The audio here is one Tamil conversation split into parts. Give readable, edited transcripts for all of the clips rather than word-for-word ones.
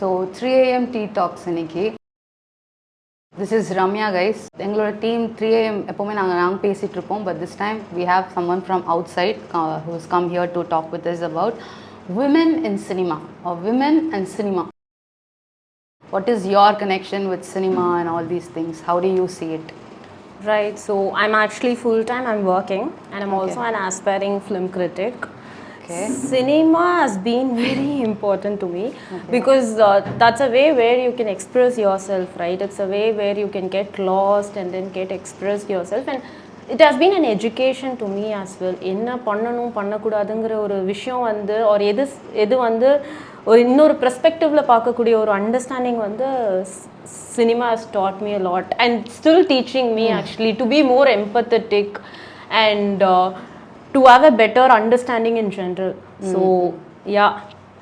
So 3 a.m. tea talks இன்னைக்கு. This is Ramya guys. எங்களோட டீம் 3 a.m. எப்போவுமே நாங்கள் பேசிகிட்டு இருப்போம். But this time we have someone from outside who has come here to talk with us about women in cinema or women and cinema. What is your connection with cinema and all these things? How do you see it? Right, so I'm actually full-time, I'm working and I'm also an aspiring film critic. Okay. Cinema has been very important to me because that's a way where you can express yourself, right? It's a way where you can get lost and then get express yourself, and it has been an education to me as well. என்ன பண்ணணும் பண்ணக்கூடாதுங்கிற ஒரு விஷயம் வந்து ஒரு எது வந்து ஒரு இன்னொரு பெர்ஸ்பெக்டிவ்ல பார்க்கக்கூடிய ஒரு அண்டர்ஸ்டாண்டிங் வந்து cinema has taught me a lot and still teaching me actually to be more empathetic and to have a better understanding in general. So yeah,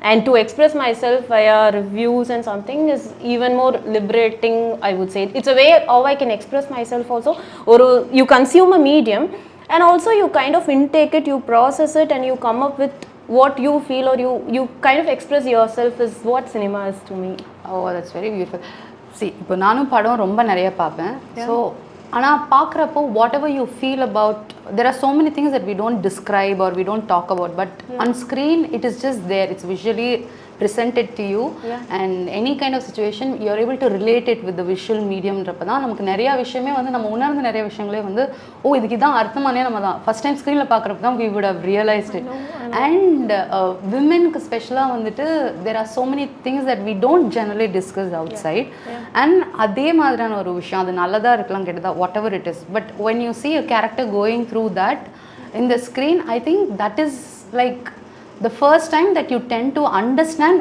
and to express myself via reviews and something is even more liberating, I would say. It's a way how I can express myself also. Or you consume a medium and also you kind of intake it, you process it and you come up with what you feel, or you kind of express yourself is what cinema is to me. Oh, that's very beautiful. See, இப்போ நானும் படம் ரொம்ப நிறைய பார்ப்பேன். ஸோ ஆனால் பார்க்குறப்போ what ever you feel about there are so many things that we don't describe or we don't talk about, but on screen it is just there, it's visually presented to you, and any kind of situation you are able to relate it with the visual medium ன்றப்ப தான் நமக்கு நிறைய விஷயமே வந்து நம்ம உணர்ந்த நிறைய விஷயங்களே வந்து ஓ இதுக்கு இதான் அர்த்தமானே நம்ம தான் ஃபர்ஸ்ட் டைம் ஸ்க்ரீனில் பார்க்குறப்ப தான் we would have realized it. And womenக்கு ஸ்பெஷலாக வந்துட்டு there are so many things that we don't generally discuss outside, and அதே மாதிரியான ஒரு விஷயம் அது நல்லதாக இருக்கலாம் கெட்டதா whatever it is, but when you see a character going through that in the screen, I think that is like the first time that you tend to understand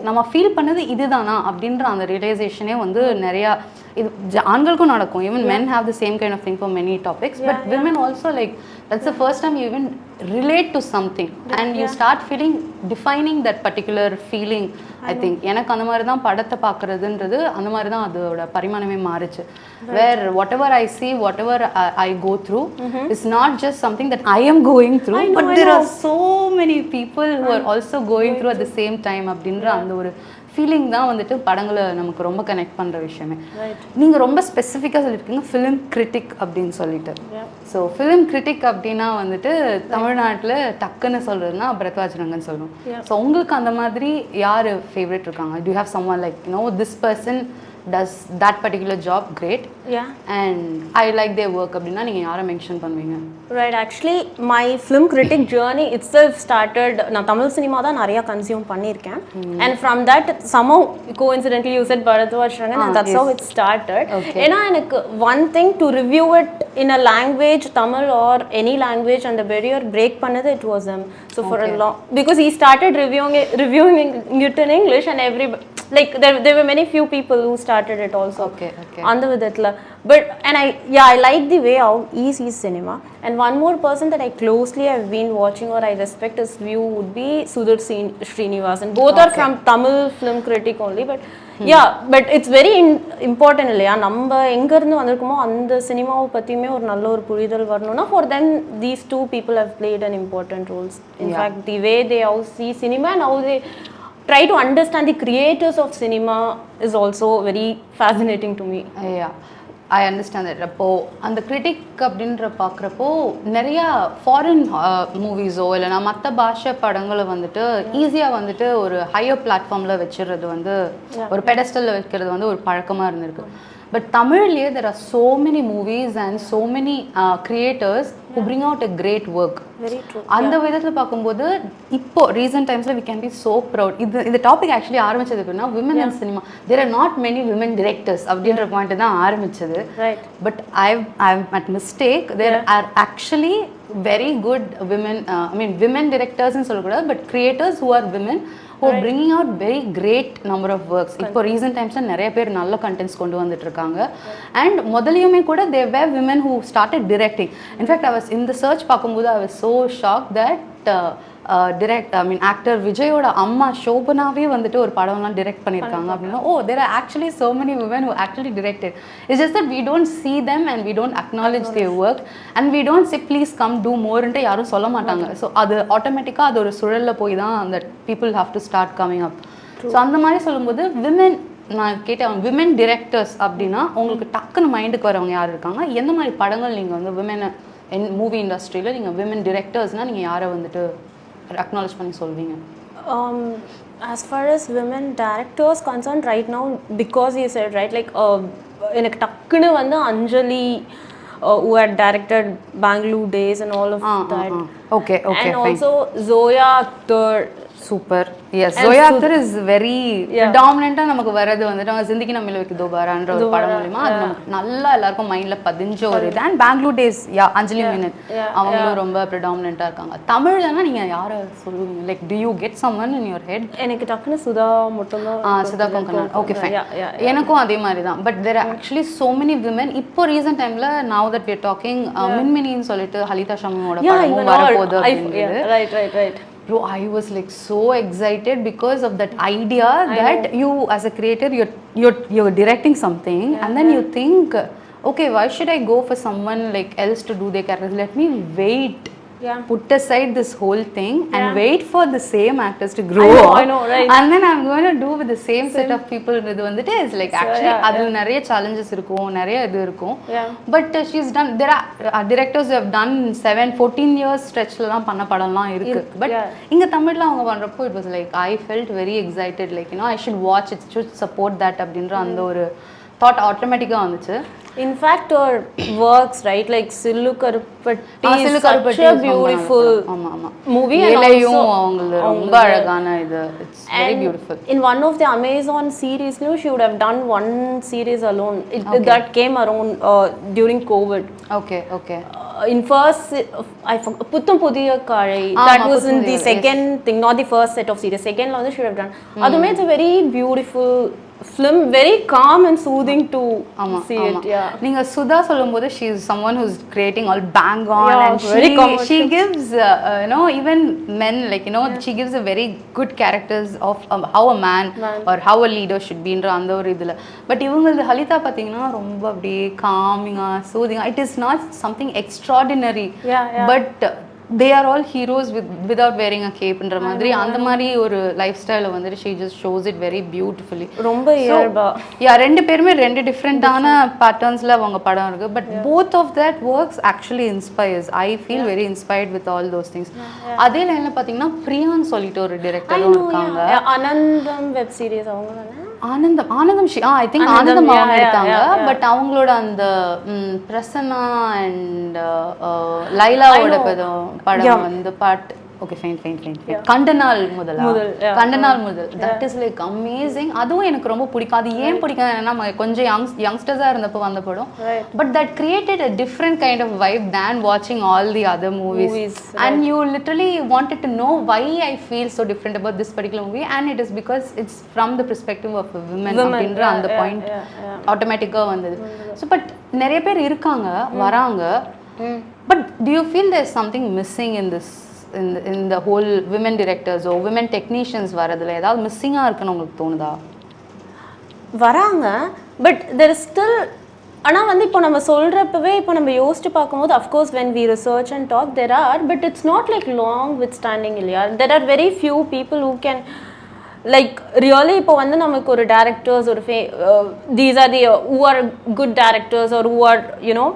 நம்ம ஃபீல் பண்ணது இதுதானா அப்படின்ற அந்த ரியலைசேஷனே வந்து நிறையா இது ஆண்களுக்கும் நடக்கும். even men have the same kind of thing for many topics, but women also, like that's the first time you even relate to something and you start feeling defining that particular feeling. I think எனக்கு அந்த மாதிரி தான் படத்தை பார்க்குறதுன்றது அந்த மாதிரி தான் அதோட பரிமாணமே மாறுச்சு. where whatever I see, whatever I go through is not just something that I am going through, but there are so many people who are also going through at the same time அப்படின்ற அந்த ஒரு ஃபீலிங் தான் வந்துட்டு படங்களை நமக்கு ரொம்ப கனெக்ட் பண்ணுற விஷயமே. நீங்கள் ரொம்ப ஸ்பெசிஃபிக்காக சொல்லியிருக்கீங்க ஃபிலிம் கிரிட்டிக் அப்படின்னு சொல்லிட்டு. ஸோ ஃபிலிம் கிரிட்டிக் அப்படின்னா வந்துட்டு தமிழ்நாட்டில் டக்குன்னு சொல்கிறதுனா பரத்வாஜ் ரங்கன் சொல்லணும். ஸோ உங்களுக்கு அந்த மாதிரி யார் ஃபேவரட் இருக்காங்க? do you have someone like this person does that particular job great, and I like their work அப்படின்னா நீங்கள் யாரை மென்ஷன் பண்ணுவீங்க? Right, actually my film critic journey itself started, நான் தமிழ் சினிமா தான் நிறைய கன்சியூம் பண்ணியிருக்கேன், and from that somehow coincidentally you said Bharatwaj Rangan, and that's how it started. ஏன்னா எனக்கு one thing to review it in a language, Tamil or any language, and the barrier break பண்ணது it was him. So for a long, because he started reviewing it in English, and everybody, like there were many few people who started it also. Okay. அந்த விதத்துல, but and I like the way how he sees cinema. And one more person that I closely have been watching or I respect his view would be Sudhir Srinivasan. Both are from Tamil film critic only, but but it's very important இல்லையா, நம்ம எங்க இருந்து வந்திருக்கோமோ அந்த சினிமாவை பத்தியுமே ஒரு நல்ல ஒரு புரிதல் வரணும்னா for them these two people have played an important roles. In fact, the way they how see cinema and how they try to understand the creators of cinema is also very fascinating to me. I understand that. அப்போது அந்த கிரிட்டிக் அப்படின்ற பார்க்குறப்போ நிறையா ஃபாரின் மூவிஸோ இல்லைனா மற்ற பாஷை படங்களை வந்துட்டு ஈஸியாக வந்துட்டு ஒரு ஹையர் பிளாட்ஃபார்மில் வச்சுறது வந்து ஒரு பெடஸ்டலில் வைக்கிறது வந்து ஒரு பழக்கமாக இருந்திருக்கு. பட் தமிழ்லேயே there are so many movies and so many creators who bring out a great work. Very true. அந்த விதத்தில் பார்க்கும்போது இப்போ ரீசெண்ட் டைம்ஸில் we can be so proud. இந்த டாபிக் ஆக்சுவலி ஆரம்பிச்சது எப்படின்னா women in cinema. There are not many women directors அப்படின்ற பாயிண்ட் தான் ஆரம்பிச்சது. But I'm at mistake. There are actually very good women, women directors ன்னு சொல்லக்கூடாது, but creators who are women who are bringing out very great number of works. இப்போ ரீசெண்ட் டைம்ஸில் நிறைய பேர் நல்ல கண்டென்ட்ஸ் கொண்டு வந்துட்டு இருக்காங்க. அண்ட் முதலையுமே கூட there were women who started directing. In fact, I was in the search பார்க்கும்போது I was so shocked that actor விஜயோட அம்மா ஷோபனாவே வந்துட்டு ஒரு படம்லாம் டிரெக்ட் பண்ணியிருக்காங்க அப்படின்னா there are actually so many women who actually directed. It's just that we don't see them and we don't acknowledge their work and we don't say please come do more ன்ட்டு யாரும் சொல்ல மாட்டாங்க. ஸோ அது ஆட்டோமேட்டிக்காக அது ஒரு சுழலில் போய் தான் அந்த people have to start coming up. So அந்த மாதிரி சொல்லும்போது விமன் நான் கேட்டேன் விமன் டிரெக்டர்ஸ் அப்படின்னா உங்களுக்கு டக்குன்னு மைண்டுக்கு வரவங்க யார் இருக்காங்க, எந்த மாதிரி படங்கள் நீங்கள் வந்து விமனை மூவி இண்டஸ்ட்ரியில் நீங்கள் விமன் டிரெக்டர்ஸ்னால் நீங்கள் யாரை வந்துட்டு அக்னாலேஜ் பண்ணி சொல்வீங்க? As far as women directors concerned right now, because you said right, like எனக்கு டக்குன்னு வந்து அஞ்சலி who had directed Bangalore Days and all of that. Okay, and also Zoya Akhtar. Super. Yes, Zoya Akhtar is very predominant-ஆ நமக்கு வரது வந்துட்டு அவங்க ஜிந்தகி நம்ம மிலோக்கி தோபாரான்ற ஒரு படம் மூலமா அது நமக்கு நல்லா எல்லாருக்கும் மைண்ட்ல பதிஞ்ச ஒரு இது. அண்ட் பெங்களூர் டேஸ் அஞ்சலி மேனன் அவங்களும் ரொம்ப predominant-ஆ இருக்காங்க. தமிழ்லனா நீங்க யாரை சொல்லுவீங்க? Like do you get someone in your head? எனக்கு டக்குன்னு சுதா மட்டும் தான். சுதா கொங்கனா. Okay, fine. எனக்கும் அதே மாதிரி தான். But there are actually so many women. இப்போ recent timeல now that we are talking மின்மினின்னு சொல்லிட்டு ஹலிதா ஷாமியோட படமும் வரப்போகுது அப்படிங்கிறது. Right. Bro, I was like so excited because of that idea that you as a creator you're directing something and then you think, okay, why should I go for someone like else to do their characters? Let me wait. Put aside this whole thing and wait for the same actors to grow up. I know, right? And then I'm going to do with the same set of people. இது வந்துட்டு is like actually அது நிறைய challenges இருக்கும், நிறைய இது இருக்கும். But she's done, there are directors who have done 14 years stretchலாம் பண்ண படம்லாம் இருக்கு. But இங்க தமிழ்ல அவங்க பண்றப்போ it was like I felt very excited, like you know I should watch it, should support that அப்படின்ற அந்த ஒரு thought automatically வந்துச்சு. In fact, our works, right, like Sillu Karupatti is such a beautiful movie and also ரொம்ப அழகான இது. It's very beautiful. In one of the Amazon series, she would have done one series alone. That came around during COVID. Okay. In first, Puttam Pudiya Kazhai, that was in the second thing, not the first set of series. Second one she would have done. Adume it's a very beautiful film, very calm and soothing to see it. நீங்க சுதா சொல்லும்போது she is someone who's creating all bang on and she gives you know even men like you know she gives a very good characters of how a man or how a leader should be ன்ற அந்த ஒரு இதுல. பட் இவங்க ஹலிதா பாத்தீங்கன்னா ரொம்ப அப்படியே காமிங்கா சூதிங்கா. It is not something extraordinary, but they are all heroes without wearing a cape ன்ற மாதிரி அந்த மாதிரி ஒரு லைஃப் ஸ்டைல வந்து she just shows it very beautifully. ரொம்ப இயல்பா. ரெண்டு பேருமே ரெண்டு டிஃபரெண்டான பேட்டர்ன்ஸ்ல அவங்க படம் இருக்கு. But both of that works actually inspires. I feel very inspired with all those things. அதே லைன்ல பாத்தீங்கன்னா பிரியான்னு சொல்லிட்டு ஒரு டைரக்டரும் இருக்காங்க. ஆனந்தம் வெப் சீரிஸ் அவங்க தானே? ஆனந்தம் I think ஆனந்தம் அவங்க இருக்காங்க. பட் அவங்களோட அந்த பிரசன்னா அண்ட் லைலாவோட படம் வந்து பாட்டு okay fine கண்டனால் முதல் that is like amazing. அதுவும் எனக்கு ரொம்ப பிடிக்கும். அது ஏன் பிடிக்கும்னா கொஞ்சம் யங்ஸ்டர்ஸா இருந்தப்போ வந்த படம். But that created a different kind of vibe than watching all the other movies. And you literally wanted to know why I feel so different about this particular movie, and it is because it's from the perspective of a woman அப்படின்ற அந்த பாயிண்ட் ஆட்டோமேட்டிக்கா வந்தது. So but நிறைய பேர் இருக்காங்க வராங்க. But do you feel there's something missing in this in the whole women directors or women technicians வரதுல ஏதாவது மிஸ்ஸிங்கா இருக்குன்னு உங்களுக்கு தோணுதா? வராங்க, பட் there is still ஆனால் வந்து இப்போ நம்ம சொல்கிறப்பவே இப்போ நம்ம யோசிச்சு பார்க்கும்போது of course when we research and talk there are, but it's not like long withstanding இல்லையா. There are very few people who can like really இப்போ வந்து நமக்கு ஒரு directors ஒரு these are the who are good directors or who are you know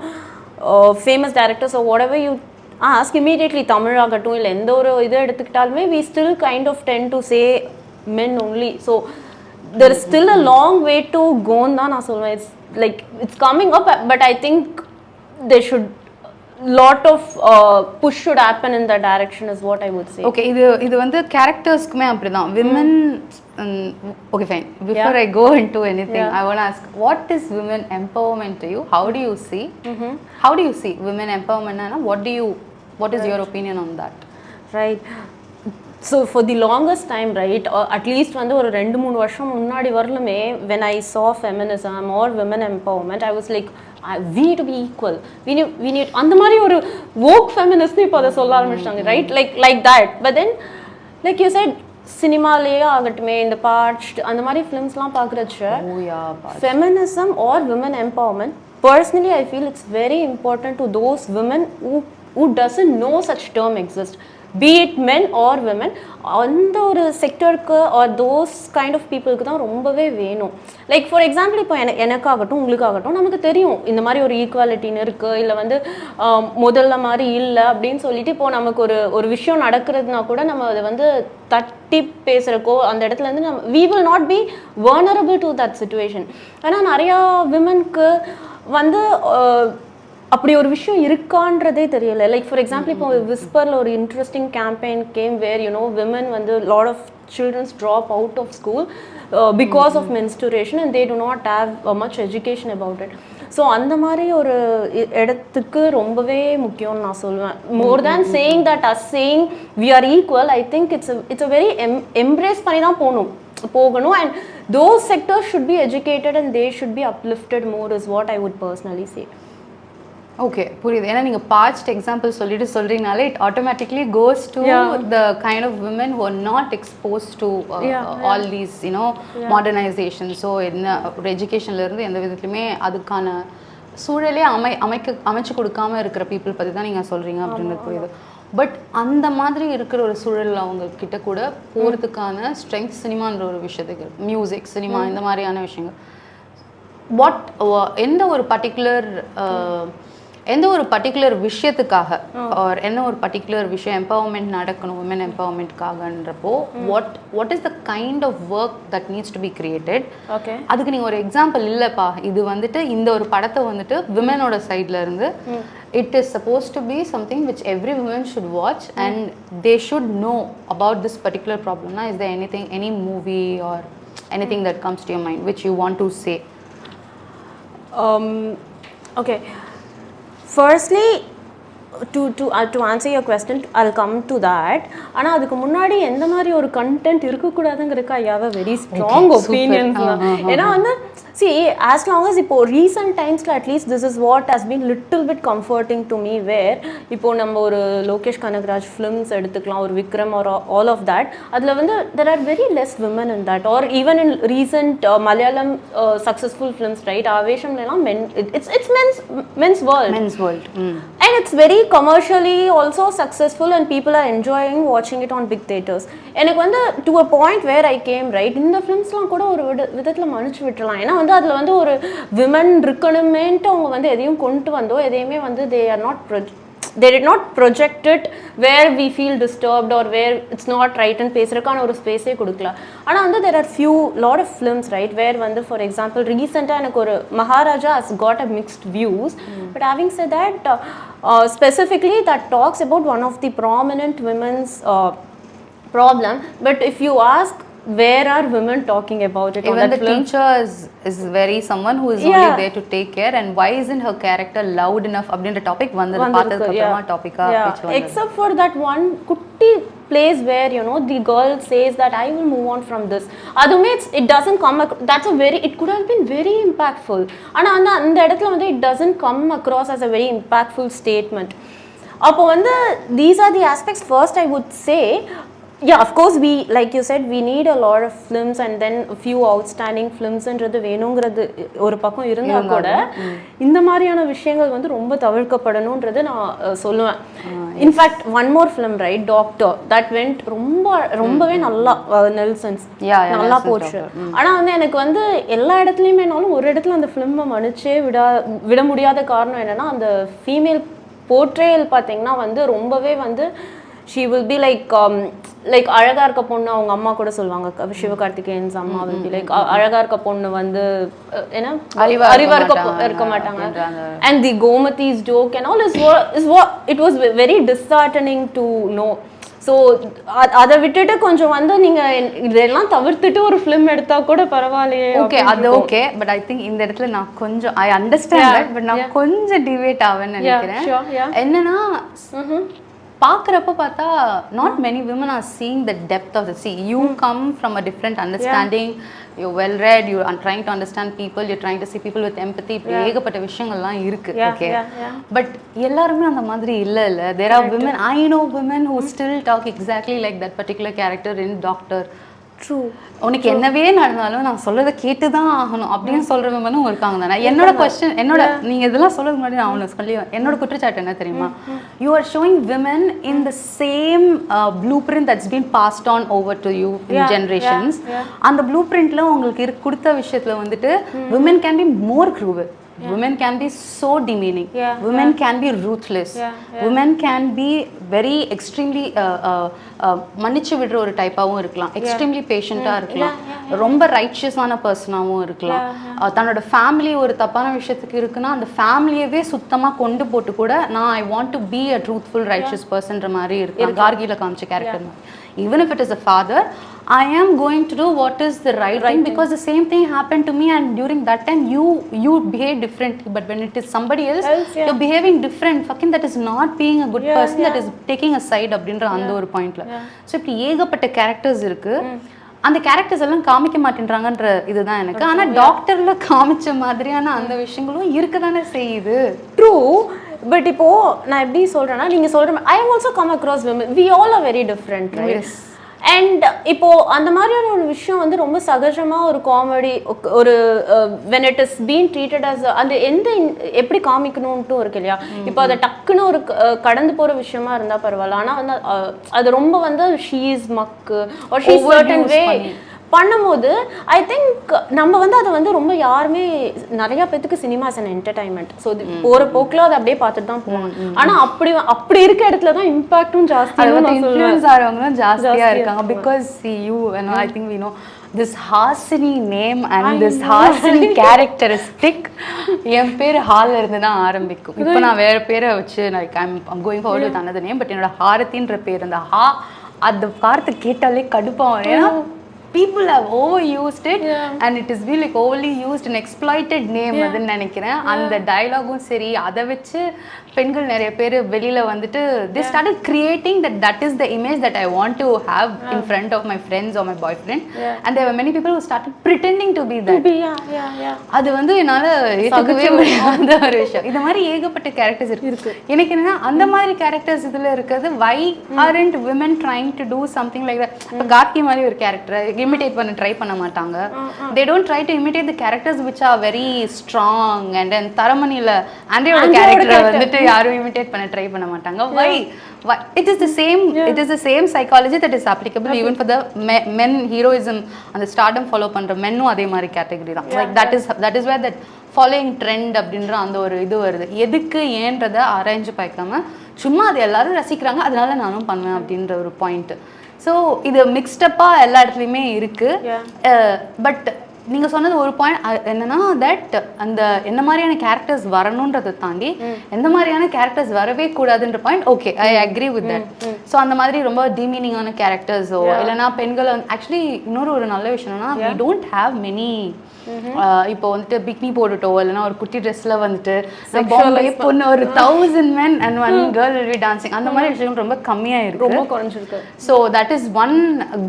famous directors or whatever you ask immediately Tamil ஆகட்டும் இல்லை எந்த ஒரு இதை எடுத்துக்கிட்டாலுமே we still kind of tend to say men only. So there is still a long way to go தான் நான் சொல்வேன். It's like it's coming up, but I think they should lot of push should happen in that direction is what I would say. Okay, இது வந்து charactersக்குமே அப்படிதான். Women okay fine, before I go into anything I want to ask, what is women empowerment to you? How do you see how do you see women empowerment and what is your opinion on that? Right, so for the longest time, right, at least வந்து ஒரு 2-3 வருஷம் முன்னாடி வரலுமே when I saw feminism or women empowerment I was like we need to be equal, we need அந்த மாதிரி ஒரு woke feminist இப்போ அதை சொல்ல ஆரம்பிச்சிட்டாங்க, right, like that. But then like you said சினிமாலேயே ஆகட்டுமே இந்த பார்ட் அந்த மாதிரி ஃபிலிம்ஸ்லாம் பார்க்குறச்சு feminism or women empowerment, personally I feel it's very important to those women who doesn't know such term exist. be it men or women, அந்த ஒரு செக்டருக்கு ஆர் தோஸ் கைண்ட் ஆஃப் பீப்புளுக்கு தான் ரொம்பவே வேணும். லைக் ஃபார் எக்ஸாம்பிள் இப்போ எனக்காகட்டும் உங்களுக்காகட்டும் நமக்கு தெரியும் இந்த மாதிரி ஒரு ஈக்குவாலிட்டின்னு இருக்குது, இல்லை வந்து முதல்ல மாதிரி இல்லை அப்படின்னு சொல்லிட்டு இப்போ நமக்கு ஒரு விஷயம் நடக்கிறதுனா கூட நம்ம அதை வந்து தட்டி பேசுகிறக்கோ அந்த இடத்துல வந்து நம்ம we will not be vulnerable to that situation. ஆனால் நிறையா விமனுக்கு வந்து அப்படி ஒரு விஷயம் இருக்கான்றதே தெரியல. லைக் ஃபார் எக்ஸாம்பிள் இப்போ விஸ்பரில் ஒரு interesting campaign came where women வந்து lot of children drop out of school because of menstruation and they do not have much education about it. So அந்த மாதிரி ஒரு இடத்துக்கு ரொம்பவே முக்கியம்னு நான் சொல்லுவேன். More than saying that as saying we are equal, I think it's a very embrace பண்ணி தான் போகணும். And those sectors should be educated and they should be uplifted more is what I would personally say. Okay, புரியுது. ஏன்னா நீங்கள் பாஸ்ட் எக்ஸாம்பிள் சொல்கிறீங்கனாலே it automatically goes to the kind of women who are not expose to all these modernisation. So என்ன ஒரு எஜுகேஷன்லேருந்து எந்த விதத்துலையுமே அதுக்கான சூழலே அமைச்சு கொடுக்காம இருக்கிற பீப்புள் பற்றி தான் நீங்கள் சொல்கிறீங்க அப்படின்றது புரியுது. பட் அந்த மாதிரி இருக்கிற ஒரு சூழல் அவங்க கிட்ட கூட போகிறதுக்கான ஸ்ட்ரென்த் சினிமான்ற ஒரு விஷயத்துக்கு, மியூசிக், சினிமா, இந்த மாதிரியான விஷயங்கள் எந்த ஒரு பர்டிகுலர் விஷயத்துக்காக ஆர் என்ன ஒரு பர்டிகுலர் விஷயம் எம்பவர்மெண்ட் நடக்கணும் விமன் எம்பவர்மெண்ட்காகன்றப்போ what is the kind of work that needs to be created? Okay, அதுக்கு நீங்கள் ஒரு எக்ஸாம்பிள் இல்லைப்பா இது வந்துட்டு இந்த ஒரு படத்தை வந்துட்டு விமனோட சைட்ல இருந்து it is supposed to be something which every woman should watch and they should know about this particular problem. Is there any movie or anything that comes to your mind which you want to say? Okay, firstly to answer your question, I'll come to that. ஆனால் அதுக்கு முன்னாடி எந்த மாதிரி ஒரு கண்டென்ட் இருக்கக்கூடாதுங்கிறதுக்கு I have a very strong opinions. ஏன்னா வந்து see, as long as இப்போ recent timesல at least this is what has been little bit comforting to me, where இப்போ நம்ம ஒரு லோகேஷ் கனகராஜ் ஃபிலிம்ஸ் எடுத்துக்கலாம், ஒரு Vikram or all of that, அதில் வந்து there are very less women in that, or even in recent Malayalam successful films, right? ஆவேஷம்லாம் it's men's world and it's very commercially also successful and people are enjoying watching it on big theaters. எனக்கு வந்து to a point where I came, right, இந்த ஃபிலிம்ஸ்லாம் கூட ஒரு விதத்தில் மன்னிச்சு விட்டுறலாம். ஏன்னா வந்து அதில் வந்து ஒரு விமன் இருக்கணுமேன்ட்டு அவங்க வந்து எதையும் கொண்டு வந்தோ எதையுமே வந்து they did not project it where we feel disturbed or where it's not right and பேசுறதுக்கான ஒரு ஸ்பேஸே கொடுக்கல. ஆனால் வந்து there are lot of films, right, where வந்து for example ரீசெண்டாக எனக்கு ஒரு Maharaja has got a mixed views, but having said that specifically that talks about one of the prominent women's problem, but if you ask where are women talking about it? Even the teacher is very someone who is only there to take care, and why isn't her character loud enough அப்படின்ற டாபிக் வந்து பார்த்ததுக்கு அப்புறமா டாபிக்கா except for that one குட்டி place where the girl says that I will move on from this. அதுமே it doesn't come that's a very, it could have been very impactful. ஆனா அந்த இடத்துல வந்து it doesn't come across as a very impactful statement. அப்போ வந்து these are the aspects. First I would say, yeah, of course we, like you said, we need a lot of films and then a few outstanding films ன்றது வேணுங்கிறது ஒரு பக்கம் இருந்தா கூட இந்த மாதிரியான விஷயங்கள் வந்து ரொம்ப தவிர்க்கப்படணும்ன்றது நான் சொல்லுவேன். In fact one more film, right, doctor, that went ரொம்பவே நல்லா நெல்சன்ஸ் நல்லா போச்சு. ஆனால் வந்து எனக்கு வந்து எல்லா இடத்துலையுமேனாலும் ஒரு இடத்துல அந்த ஃபிலிமை மன்னிச்சே விட முடியாத காரணம் என்னன்னா, அந்த ஃபீமேல் போர்ட்ரேயல் பார்த்தீங்கன்னா வந்து ரொம்பவே வந்து she will be like அழகா இருக்க பொண்ணு, அவங்க அம்மா கூட சொல்லுவாங்க, சிவகார்த்திகேயன்ஸ் அம்மா will be like அழகா இருக்க பொண்ணு வந்து என்ன அறிவா இருக்க மாட்டாங்க. and the Gomati's joke and all is what it was very disheartening to know. So அதை விட்டுட்டு கொஞ்சம் வந்து நீங்கள் இதெல்லாம் தவிர்த்துட்டு ஒரு ஃபிலிம் எடுத்தா கூட பரவாயில்லையே. ஓகே, அது ஓகே, பட் ஐ திங்க் இந்த இடத்துல நான் கொஞ்சம் ஐ அண்டர்ஸ்டாண்ட், பட் நான் கொஞ்சம் டிவேட் ஆவேன்னு நினைக்கிறேன். என்னன்னா பார்க்குறப்ப பார்த்தா not many women are seeing the depth of the sea. You come from a different understanding, you're well read, you are trying to understand people, you're trying to see people with empathy. ஏகப்பட்ட விஷயங்கள்லாம் இருக்கு. ஓகே, பட் எல்லாருமே அந்த மாதிரி இல்ல. There are women, I know women who still talk exactly like that particular character in Doctor. True. உனக்கு என்னவே நடந்தாலும் நான் சொல்றதை கேட்டு தான் ஆகணும் அப்படின்னு சொல்ற விமனும் இருக்காங்க தானே. என்னோட கொஸ்டின், என்னோட நீங்க இதெல்லாம் சொல்றதுக்கு முன்னாடி நான் ஒன்று சொல்லி, என்னோட குற்றச்சாட்டு என்ன தெரியுமா, you are showing women in the same blue print that's been passed on over to you in generations. அந்த ப்ளூ பிரிண்ட்ல உங்களுக்கு கொடுத்த விஷயத்துல வந்துட்டு women can be more cruel. Women can be so demeaning. Women can be ruthless. Women can be very extremely மன்னிச்சு விடுற ஒரு டைப்பாகவும் இருக்கலாம், எக்ஸ்ட்ரீம்லி பேஷண்ட்டாக இருக்கலாம், ரொம்ப ரைச்சியஸான பர்சனாகவும் இருக்கலாம். தன்னோட ஃபேமிலி ஒரு தப்பான விஷயத்துக்கு இருக்குன்னா அந்த ஃபேமிலியவே சுத்தமாக கொண்டு போட்டு கூட நான் I want to be a truthful righteous பர்சன்ற மாதிரி இருக்கலாம். கார்கியில் காமிச்ச கேரக்டர் மாதிரி. Even if it is a father, I am going to do what is the right thing because the same thing happened to me and during that time you behave differently, but when it is somebody else you're behaving different. Fucking that is not being a good person, that is taking a side அப்படின்ற அந்த ஒரு பாயிண்ட்ல. ஸோ இப்படி ஏகப்பட்ட கேரக்டர்ஸ் இருக்கு. அந்த கேரக்டர்ஸ் எல்லாம் காமிக்க மாட்டேன்றாங்கன்ற இதுதான் எனக்கு. ஆனால் டாக்டர்ல காமிச்ச மாதிரியான அந்த விஷயங்களும் இருக்க தானே செய்யுது. ட்ரூ. பட் இப்போ நான் எப்படி சொல்றேன்னா, நீங்க சொல்ற I have also come across women, we all are very different, right? And இப்போ அந்த மாதிரியான ஒரு விஷயம் வந்து ரொம்ப சகஜமா ஒரு காமெடி ஒரு when it is being treated as அந்த எந்த எப்படி காமிக்கணும்ட்டு இருக்கு இல்லையா. இப்போ அதை டக்குன்னு ஒரு கடந்து போற விஷயமா இருந்தா பரவாயில்ல, ஆனா வந்து அது ரொம்ப வந்து she is மக்கு or she is certain way பண்ணும்போது ஐ திங்க் நம்ம வந்து அதை வந்து ரொம்ப யாருமே நிறைய பேத்துக்கு cinema as an entertainment. So போகிற போக்கில் அதை அப்படியே பார்த்துட்டு தான் போவாங்க. ஆனால் அப்படி இருக்க இடத்துல தான் இம்பாக்டும் ஜாஸ்தியாக இன்ஃப்ளூயன்ஸ் ஆகிறவங்களும் ஜாஸ்தியாக இருக்காங்க. Because you and I think we know this Hasini name and this Hasini characteristic என் பேர் ஹாலில் இருந்து தான் ஆரம்பிக்கும். இப்போ நான் வேறு பேரை வச்சு I'm going forward with another name, but என்னோட ஹாரத்தின்ற பேர் அந்த அந்த வார்த்தை கேட்டாலே கடுப்பாகும். ஏன்னா people have overused it and it is really like overly used and exploited name அதுன்னு நினைக்கிறேன். அந்த டயலாகும் சரி, அதை வச்சு பெண்கள் நிறைய பேர் வெளியில வந்துட்டு they started creating that is the image that I want to have in front of my friends or my boyfriend, and there were many people who started pretending to be that. அது வந்து என்னால ஏத்துக்கவே முடியாத ஒரு விஷயம். இந்த மாதிரி ஏகப்பட்ட கேரக்டர்ஸ் இருக்கு. எனக்கு என்னன்னா அந்த மாதிரி கேரக்டர்ஸ் இதுல இருக்கிறது why aren't women trying to do something like that? Gargi மாதிரி ஒரு கேரக்டர் imitate பண்ண ட்ரை பண்ண மாட்டாங்க. they don't try to imitate the characters which are very strong, and then தரமணில ஆண்ட்ரியோட கேரக்டர் வந்துட்டு யாரும் imitate பண்ண ட்ரை பண்ண மாட்டாங்க. why it is the same psychology that is applicable even for the men heroism and the stardom follow பண்ற மென்னும் அதே மாதிரி கேட்டகரி தான். like that is where that following trend அப்படின்ற அந்த ஒரு இது வருது. எதுக்கு ஏன்றதை ஆராய்ஞ்சு பார்க்காம சும்மா அது எல்லாரும் ரசிக்கிறாங்க அதனால நானும் பண்ணுவேன் அப்படின்ற ஒரு பாயிண்ட். ஸோ இது மிக்ஸ்டப்பாக எல்லா இடத்துலையுமே இருக்குது. பட் நீங்கள் சொன்னது ஒரு பாயிண்ட் என்னன்னா தட் அந்த என்ன மாதிரியான கேரக்டர்ஸ் வரணுன்றதை தாண்டி எந்த மாதிரியான கேரக்டர்ஸ் வரவே கூடாதுன்ற point. Okay, I agree with that. So அந்த மாதிரி ரொம்ப டிமீனிங்கான கேரக்டர்ஸோ இல்லைனா பெண்களை இன்னொரு ஒரு நல்ல விஷயம்னா we don't have many இப்போ வந்துட்டு பிக்னி போட்டுட்டோ இல்லைன்னா ஒரு குட்டி ட்ரெஸ்ல வந்துட்டு பொண்ணு ஒரு 1000 men and 1 girl will be dancing அந்த மாதிரி விஷயம் ரொம்ப கம்மியா இருக்கு, ரொம்ப குறைஞ்சிருக்கு. So that is one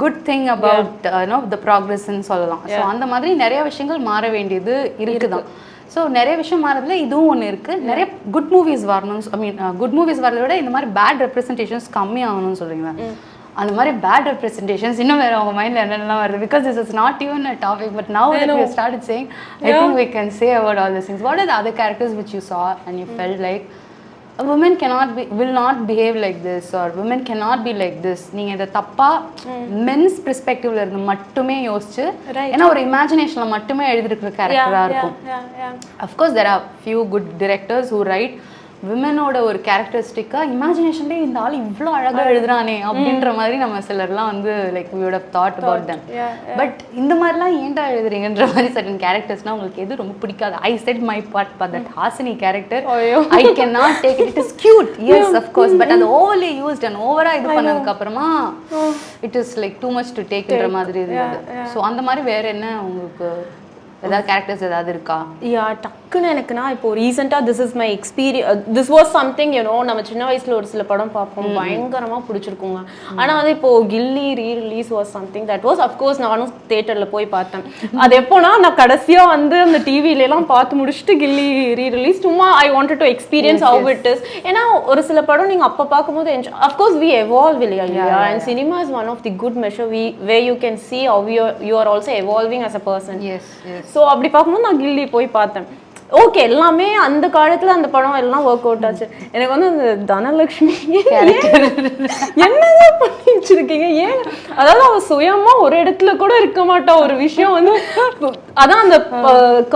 good thing about the ப்ராக்ரஸ்ன்னு சொல்லலாம். ஸோ அந்த மாதிரி நிறைய விஷயங்கள் மாற வேண்டியது இருக்குதான். ஸோ நிறைய விஷயம் மாறதுல இதுவும் ஒன்று இருக்குது. நிறைய குட் மூவிஸ் வரணும். ஐ மீன் குட் மூவிஸ் வரதை விட இந்த மாதிரி பேட் ரெப்ரஸன்டேஷன்ஸ் கம்மி ஆகணும்னு சொல்கிறீங்களா? அந்த மாதிரி பேட் ரெப்ரஸன்டேஷன்ஸ் இன்னும் வேறு அவங்க மைண்டில் என்னென்னலாம் வருது. Because this is not even a topic, but now that we started saying, I think we can say about all these things. What are the other characters which you saw and you felt like a woman will not behave like this or women cannot be like this? நீங்கள் இதை தப்பாக மென்ஸ் பெர்ஸ்பெக்டிவ்ல இருந்து மட்டுமே யோசிச்சு, ஏன்னா ஒரு இமேஜினேஷனில் மட்டுமே எழுதிருக்கிற கேரக்டராக இருக்கும். Of course there are few good directors who write விமனோட ஒரு கேரக்டரிஸ்டிக்காக இமேஜினேஷன்லேயே இந்த ஆள் இவ்வளோ அழகாக எழுதுறானே அப்படின்ற மாதிரி நம்ம சிலர்லாம் வந்து like we would have thought about them. But இந்த மாதிரிலாம் ஏன்டா எழுதுறீங்கன்ற மாதிரி சர்டன் கேரக்டர்ஸ்னால் உங்களுக்கு எது ரொம்ப பிடிக்காது? I said my part, but that Hasini character I cannot take it. It is cute, yes of course, but அது overly used and ஓவரா இது பண்ணதுக்கு அப்புறமா it is like too much to take ன்ற மாதிரி இருந்தது. ஸோ அந்த மாதிரி வேற என்ன உங்களுக்கு ஏதாவது கேரக்டர்ஸ் ஏதாவது இருக்கா? யா டக்குன்னு எனக்குன்னா இப்போ ரீசெண்டாக this is my experience, this was something நம்ம சின்ன வயசுல ஒரு சில படம் பார்ப்போம், பயங்கரமாக பிடிச்சிருக்குங்க. ஆனால் வந்து இப்போ Ghilli re-release was something that was of course நானும் தேட்டரில் போய் பார்த்தேன். அது எப்போனா நான் கடைசியாக வந்து அந்த டிவிலெலாம் பார்த்து முடிச்சுட்டு கில்லி ரீ-ரிலீஸ் சும்மா I wanted to experience how it is. ஏன்னா ஒரு சில படம் நீங்கள் அப்போ பார்க்கும்போது அஃப்கோர்ஸ் வி எவால்வ் இல்லையா, and cinema is one of the good measure way you can see how you are also evolving as a person. So அப்படி பார்க்கும்போது நான் கில்லி போய் பார்த்தேன். ஓகே, எல்லாமே அந்த காலத்துல அந்த படம் எல்லாம் ஒர்க் அவுட் ஆச்சு. எனக்கு வந்து அந்த தனலட்சுமி என்னங்க பண்ணி வச்சிருக்கீங்க, ஏன்? அதாவது அவ சுயமா ஒரு இடத்துல கூட இருக்க மாட்டா. ஒரு விஷயம் வந்து அதான் அந்த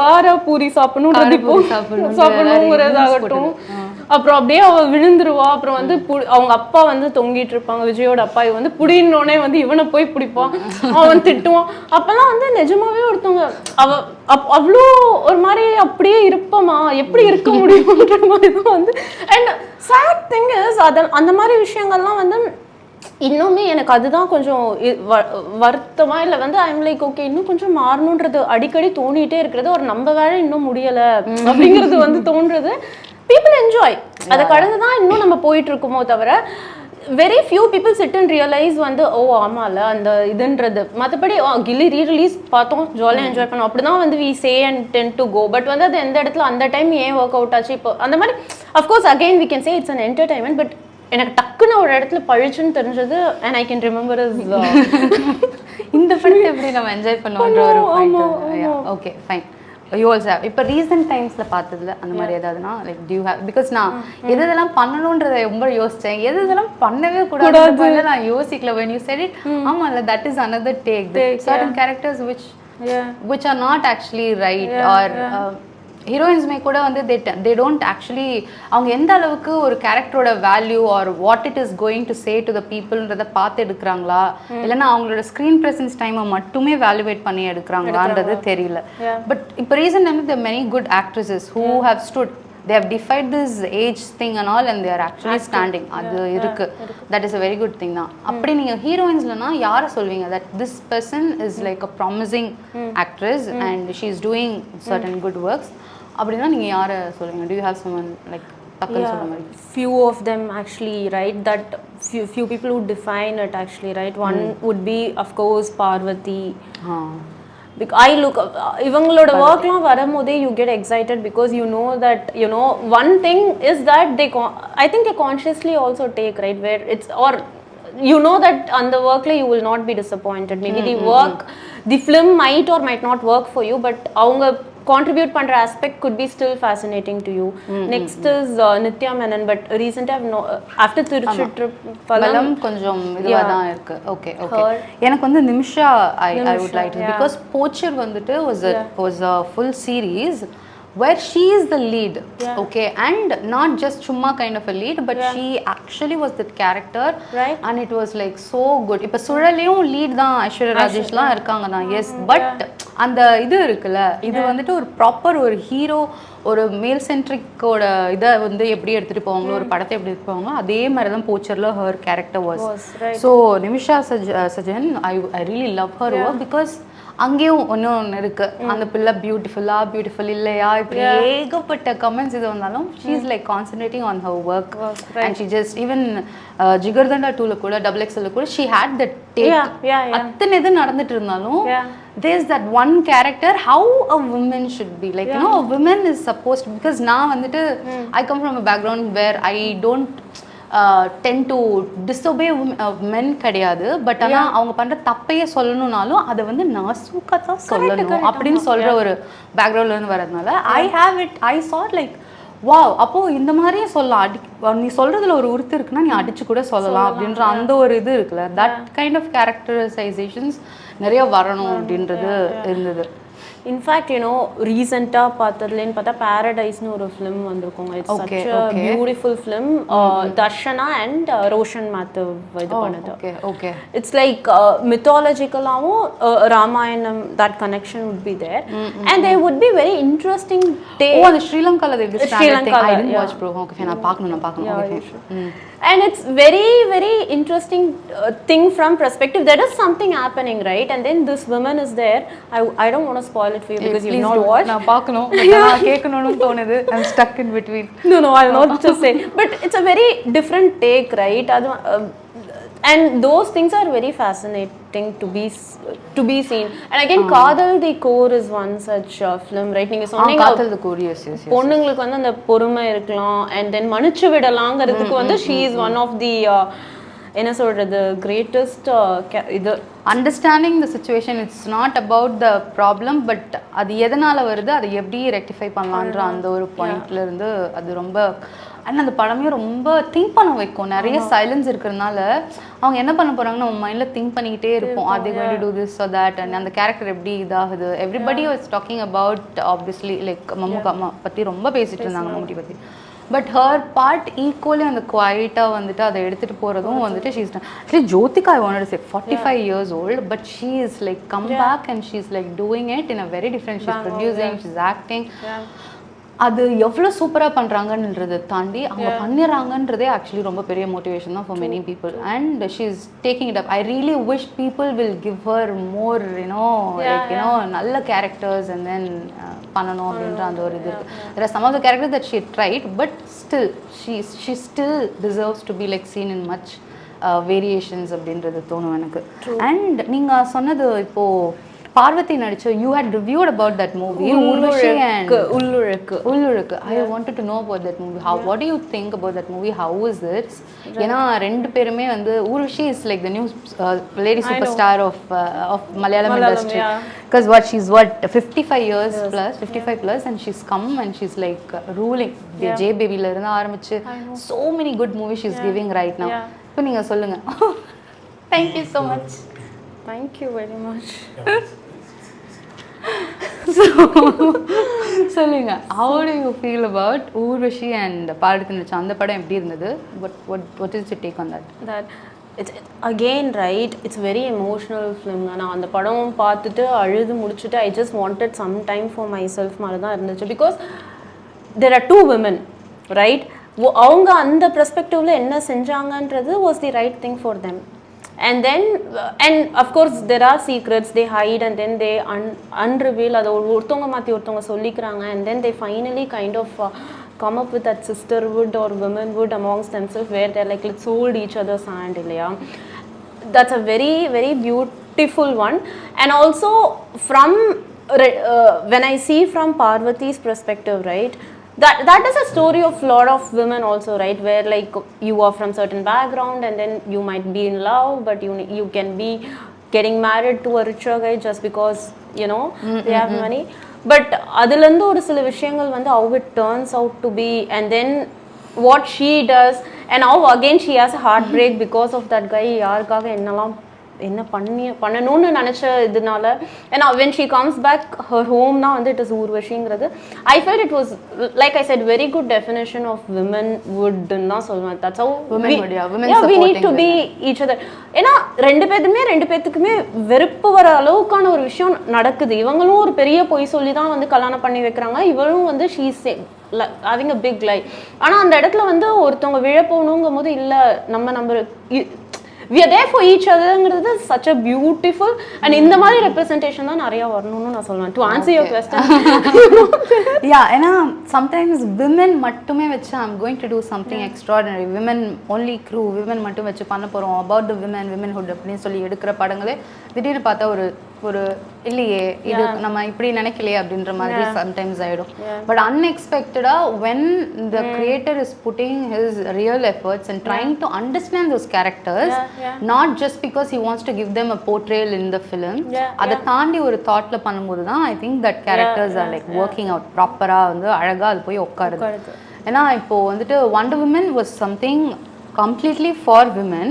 கார பூரி சாப்பிடணுங்கிறதாகட்டும், அப்புறம் அப்படியே அவ விழுந்துருவா. அப்புறம் வந்து அவங்க அப்பா வந்து தொங்கிட்டு இருப்பாங்க, விஜயோட அப்பா. இவ வந்து புடின்னோடனே வந்து இவனை போய் பிடிப்பான், அவன் திட்டுவான். அப்பெல்லாம் வந்து நிஜமாவே ஒருத்தவங்க அவ அவ்வளோ ஒரு மாதிரி அப்படியே இருப்பமா, எப்படி இருக்க முடியும்ன்ற மாதிரி தான் வந்து. அண்ட் சேட் திங் இஸ் அந்த மாதிரி விஷயங்கள்லாம் வந்து இன்னுமே எனக்கு அதுதான் கொஞ்சம் வருத்தமா இல்லை வந்து ஐம் லைக் ஓகே இன்னும் கொஞ்சம் மாறணுன்றது அடிக்கடி தோணிட்டே இருக்கிறது. ஒரு நம்ம வேலை இன்னும் முடியலை அப்படிங்கிறது வந்து தோன்றது. பீப்புள் என்ஜாய் அதை கடந்து தான் இன்னும் நம்ம போயிட்டு இருக்கோமோ தவிர very few people sit and realise வந்து ஓ ஆமாம்ல அந்த இதுன்றது. மற்றபடி கில்லி ரீ-ரிலீஸ் பார்த்தோம், ஜாலியாக என்ஜாய் பண்ணோம், அப்படி தான் வந்து we say and then to go. But வந்து அது எந்த இடத்துல அந்த டைம் ஏன் ஒர்க் அவுட் ஆச்சு இப்போ அந்த மாதிரி of course again we can say it's an entertainment. But எனக்கு டக்குன்னு ஒரு இடத்துல பழிச்சுன்னு தெரிஞ்சது அண்ட் ஐ கேன் ரிமெம்பர் இந்த படத்தை எப்படி நம்ம என்ஜாய் பண்ணுவோன்ற ஒரு point. Okay fine. You also have இப்போ ரீசெண்ட் டைம்ஸில் பார்த்ததுல அந்த மாதிரி ஏதாவதுனா லைக் டியூ ஹேவ், பிகாஸ் நான் எதெல்லாம் பண்ணணுன்றதை ரொம்ப யோசித்தேன், எதெல்லாம் பண்ணவே கூடாது நான் யோசிக்கல. when you said it, ஆமாம்ல, that is another take. Certain characters which are not actually right or ஹீரோயின்ஸ்மே கூட வந்து they don't actually அவங்க எந்த அளவுக்கு ஒரு கேரக்டரோட value or what it is going to say to the பீப்புள்ன்றதை பார்த்து எடுக்கிறாங்களா, இல்லைன்னா அவங்களோட ஸ்க்ரீன் ப்ரெசன்ஸ் டைமை மட்டுமே வேல்யூவேட் பண்ணி எடுக்கிறாங்களான்றது தெரியல. பட் இப்போ recent time there are many good actresses who have stood, they have defied this age thing and all and they are actually standing. அது இருக்கு, that is a very good thing தான். அப்படி நீங்க ஹீரோயின்ஸ்லனா யாரை சொல்வீங்க that this person is like a promising actress and she is doing certain good works? அப்படினா நீங்க யாரை சொல்வீங்க? Do you have someone like டக்குன்னு சொல்ற மாதிரி? Few of them actually, right, that few people would define it actually, right. One would be of course Parvati. Because I look இவங்களோட ஒர்க்லாம் வரும்போதே you get excited because you know that one thing is that I think they consciously also take, right, where it's or you know that on the work you will not be disappointed. Maybe the film might or might not work for you, but அவங்க contribute பண்ற aspect could be still fascinating to you. Next is Nithya Menon, but recently after Tiruchitrambalam கொஞ்சம் இதுவா தான் இருக்கு. ஓகே எனக்கு வந்து Nimisha I would like to, because Poacher வந்துட்டு was a full series where she is the lead, okay, and not just chumma kind of a lead, but she actually was that character, right, and it was like so good. இப்ப சுழலையும் lead தான் ஐஸ்வர்யா ராஜேஷ்லாம் இருக்காங்க தான், yes, but அந்த இது இருக்குல்ல, இது வந்துட்டு ஒரு ப்ராப்பர் ஒரு ஹீரோ ஒரு மேல் சென்ட்ரிக்கோட இதை வந்து எப்படி எடுத்துகிட்டு போவாங்களோ, ஒரு படத்தை எப்படி எடுத்து போவாங்களோ அதே மாதிரி தான் போச்சரில் her character was. So Nimisha Sajan I really love her work, because அங்கேயும் ஒன்று இருக்கு, அந்த பிள்ளை பியூட்டிஃபுல் இல்லையா, இப்படி ஏகப்பட்ட கமெண்ட்ஸ் இது வந்தாலும் she is like concentrating on her work and she just even Jigarthanda 2ல கூட XXL கூட ஷீ ஹேட் தட் டேக். அத்தனை இது நடந்துட்டு இருந்தாலும் there's that one character how a woman should be like, a woman is supposed to, because நான் வந்துட்டு I come from a background where I don't tend to disobey men கிடையாது. பட் ஆனால் அவங்க பண்ணுற தப்பையே சொல்லணும்னாலும் அதை வந்து நாசூக்கா தான் சொல்லணும் அப்படின்னு சொல்கிற ஒரு பேக்ரவுண்ட்லேருந்து வரதுனால I saw it like wow, அப்போது இந்த மாதிரியே சொல்லலாம், நீ சொல்கிறதுல ஒரு உறுத்து இருக்குன்னா நீ அடிச்சு கூட சொல்லலாம் அப்படின்ற அந்த ஒரு இது இருக்குல்ல, தட் கைண்ட் ஆஃப் கேரக்டரைசேஷன்ஸ் நிறைய வரணும் அப்படின்றது இருந்தது. இன்ஃபேக்ட் ரீசெண்டாக பார்த்ததுலேன்னு பார்த்தா பேரடைஸ்னு ஒரு ஃபிலிம் வந்திருக்கோங்க. It's such a beautiful film. Darshana and Roshan Mathew இது பண்ணது. இட்ஸ் லைக் மித்தாலஜிக்கலாகவும் Ramayanam that connection would be there and there would be very interesting day. அந்த ஸ்ரீலங்காவில் நான் பார்க்கணும். And it's very very interesting thing from perspective. There is something happening, right, and then this woman is there. I don't want to spoil spoil it for you because you've not watched. நான் பார்க்கணும், நான் கேட்கணும்னு தோணுது. I'm stuck in between. No, I'll not just say. But it's a very different take, right? And those things are very fascinating to be seen. And again, Kadal the Core is one such film, right? நீங்க சொன்னீங்க Kadal the Core, yes. பொண்ணுங்களுக்கு வந்து அந்த பொறுமை இருக்கலாம், and then மன்னிச்சு விடலாங்கிறதுக்கு வந்து she is one of the என்ன சொல்றது greatest இது understanding the situation. It's not about the problem, but அது எதனால வருது, அதை எப்படி ரெக்டிஃபை பண்ணலான்ற அந்த ஒரு பாயிண்ட்ல இருந்து அது ரொம்ப அண்ட் அந்த படமே ரொம்ப திங்க் பண்ண வைக்கும். நிறைய சைலன்ஸ் இருக்கிறதுனால அவங்க என்ன பண்ண போறாங்கன்னு நம்ம மைண்ட்ல திங்க் பண்ணிக்கிட்டே இருப்போம். Are they going to do this or that, and அந்த கேரக்டர் எப்படி இதாகுது. Everybody was talking about obviously like Mammukka பற்றி ரொம்ப பேசிட்டு இருந்தாங்க, மம்முட்டி பற்றி. பட் ஹர் பார்ட் ஈக்குவலி அந்த குவாய்ட்டாக வந்துட்டு அதை எடுத்துகிட்டு போகிறதும் வந்துட்டு she's actually Jyothika I wanted to say 45 years old, but she is like come back and she's like doing it in a very different, she's producing, she's acting. அது எவ்வளோ சூப்பராக பண்ணுறாங்கன்றதை தாண்டி அவங்க பண்ணிடுறாங்கன்றதே ஆக்சுவலி ரொம்ப பெரிய மோட்டிவேஷன் தான் for many people. And she is taking it up. I really wish people will give her more நல்ல கேரக்டர்ஸ் அண்ட் தென் பண்ணணும் அப்படின்ற அந்த ஒரு இது இருக்குது. There are some of the character that she tried, but still she still deserves to be like seen in much variations அப்படின்றது தோணும் எனக்கு. அண்ட் நீங்கள் சொன்னது இப்போது பார்வதி நடிச்ச you had reviewed about that movie Urvashi and உள்ளுழக்கு. I wanted to know about that movie. What do you think about that movie? How is it? ஏன்னா ரெண்டு பேருமே வந்து Urvashi is like the new lady superstar of Malayalam industry, because she's 55 years plus 55 plus and she's come and she's like ruling. J baby ல இருந்து ஆரம்பிச்சு so many good movies she's giving right now. இப்போ நீங்க சொல்லுங்க. Thank you so much. Thank you very much. So சொல்லுங்க, how do you feel about Urvashi and Parvati நடிச்ச அந்த படம் எப்படி இருந்தது? What is your take on that? That it's again right, it's very emotional film. நான் அந்த படம் பார்த்துட்டு அழுது முடிச்சிட்டு I just wanted some time for myself மாதிரி தான் இருந்துச்சு. Because there are two women, right? அவங்க அந்த பெர்ஸ்பெக்டிவ்ல என்ன செஞ்சாங்கன்றது was the right thing for them. And then and of course there are secrets they hide and then they unreveal. அது ஒருத்தவங்க மாற்றி ஒருத்தவங்க சொல்லிக்கிறாங்க and then they finally kind of come up with that sisterhood or womanhood amongst themselves where they're like let's hold each other's hand. இல்லையா, that's a very very beautiful one. And also from when I see from Parvati's perspective, right, that is a story of lot of women also, right, where like you are from certain background and then you might be in love but you can be getting married to a richer guy just because you know they have money. But adilando oru sila vishayangal vandu how it turns out to be and then what she does and how again she has a heartbreak because of that guy yaarkaga ennalam என்ன பண்ணணும்னு நினச்ச இதனால. ஏன்னா when she comes back her home now and it is ஊர்வஷிங்கிறது I felt it was like I said very good definition of womenhood ன்னு தான் சொல்லுவேன். That's how we need to be each other. ஏன்னா ரெண்டு பேத்துக்குமே வெறுப்பு வர அளவுக்கான ஒரு விஷயம் நடக்குது. இவங்களும் ஒரு பெரிய பொய் சொல்லி தான் வந்து கல்யாணம் பண்ணி வைக்கிறாங்க, இவளும் வந்து she is having a big lie. ஆனால் அந்த இடத்துல வந்து ஒருத்தவங்க விழ போகணுங்கும் போது இல்லை நம்ம we are there for each otherங்கிறது such a beautiful and இந்த மாதிரி representation தான் நிறைய வரணும்னு நான் சொல்லுவேன். To answer your question, yeah, ஏன்னா sometimes women மட்டுமே வச்சு I'm going to do something extraordinary, women only crew, women மட்டும் வச்சு பண்ண போகிறோம் about the womenhood அப்படின்னு சொல்லி எடுக்கிற படங்களே திடீர்னு பார்த்தா ஒரு இல்லையே இது நம்ம இப்படி நினைக்கலையே அப்படின்ற மாதிரி sometimes ஆயிடும். But unexpectedly when the creator is putting his real efforts and trying to understand those characters, not just because he wants to give them a portrayal in the film, அதை தாண்டி ஒரு தாட்ல பண்ணும்போது தான் I think that characters are like working out ப்ராப்பரா வந்து அழகா அது போய் உட்காருது. ஏன்னா இப்போ வந்துட்டு Wonder Woman was something completely for women.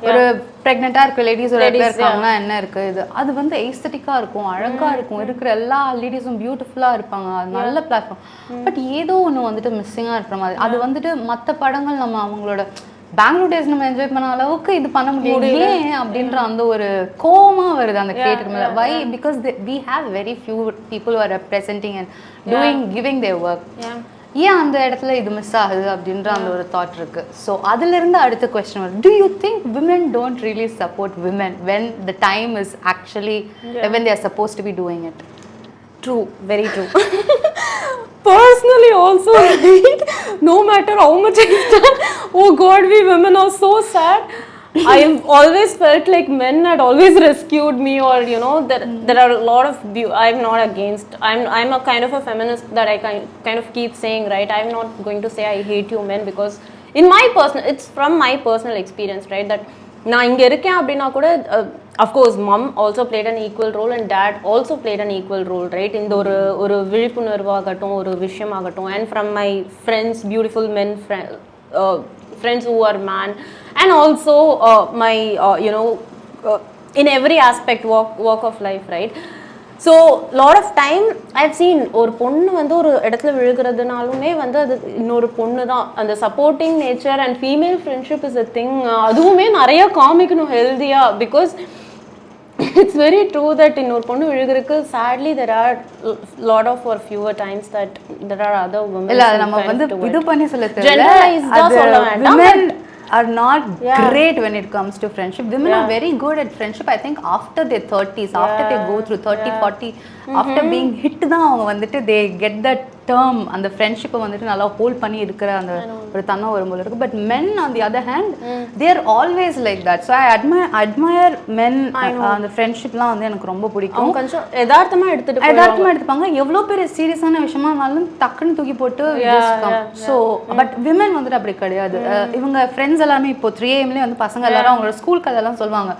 ஒரு பிரெக்னெண்டா இருக்க லேடிஸ் ஒரு இடத்துல இருக்காங்கன்னா என்ன இருக்கு இது, அது வந்து எஸ்தட்டிக்கா இருக்கும், அழகா இருக்கும், இருக்கிற எல்லா லேடிஸும் பியூட்டிஃபுல்லா இருப்பாங்க, அது நல்ல பிளாட்ஃபார்ம். பட் ஏதோ ஒன்று வந்துட்டு மிஸ்ஸிங்கா இருக்கிற மாதிரி. அது வந்துட்டு மற்ற படங்கள் நம்ம அவங்களோட பெங்களூர் டேஸ் நம்ம என்ஜாய் பண்ண அளவுக்கு இது பண்ண முடியல அப்படின்ற அந்த ஒரு கோவமா வருது அந்த கிரியேட்டர் மேல. Why? Because we have very few people who are representing and giving their work. ஏன் அந்த இடத்துல இது மிஸ் ஆகுது அப்படின்ற அந்த ஒரு தாட் இருக்கு. ஸோ அதுலேருந்து அடுத்த கொஸ்டின் வருது, do you think women don't really support women when the time is actually when they are supposed to be doing it? True, very true. Personally also, right? No matter how much I stand, oh God, we women are so sad. I've always felt like men had always rescued me, or there are a lot of I'm not against. I'm a kind of a feminist that I kind of keep saying, right? I'm not going to say I hate you men, because it's from my personal experience, right? That நான் இங்கே இருக்கேன் அப்படின்னா கூட of course mum also played an equal role and dad also played an equal role, right? இந்த ஒரு விழிப்புணர்வாகட்டும், ஒரு விஷயமாகட்டும், and from my friends, beautiful men friends who are man, and also my in every aspect walk of life, right? So lot of time I've seen ஒரு பொண்ணு வந்து ஒரு இடத்துல விழுகிறதுனாலுமே வந்து அது இன்னொரு பொண்ணு தான். அந்த supporting nature and female friendship is a thing. அதுவுமே நிறைய காமிக்கணும் ஹெல்தியா, because it's very true that இன்னொரு பொண்ணு விழுகிறதுக்கு sadly there are lot of or fewer times that there are other women. இல்ல நம்ம வந்து இது பண்ணி சொல்ல தெரியல, generalized தான் சொல்ல வேண்டாம். women are not great when it comes to friendship. Women are very good at friendship, I think, after their 30s, after they go through 30, 40, after being hit தான் அவங்க வந்துட்டு they get that term, அந்த ஃப்ரெண்ட்ஷிப்பை வந்துட்டு நல்லா ஹோல்ட் பண்ணி இருக்கிற அந்த ஒரு தன்மை வரும்போது இருக்கு. But men on the other hand, they are always like that. So I admire men. அந்த ஃப்ரெண்ட்ஷிப்லாம் வந்து எனக்கு ரொம்ப பிடிக்கும். கொஞ்சம் யதார்த்தமா எடுத்துப்பாங்க. எவ்வளோ பெரிய சீரியஸான விஷயமா இருந்தாலும் டக்குன்னு தூக்கி போட்டு ஸோ பட் விமன் வந்துட்டு அப்படி கிடையாது. இவங்க ஃப்ரெண்ட்ஸ் எல்லாமே இப்போ 3am வந்து பசங்க எல்லாரும் அவங்களோட ஸ்கூல் கதையெல்லாம் சொல்லுவாங்க.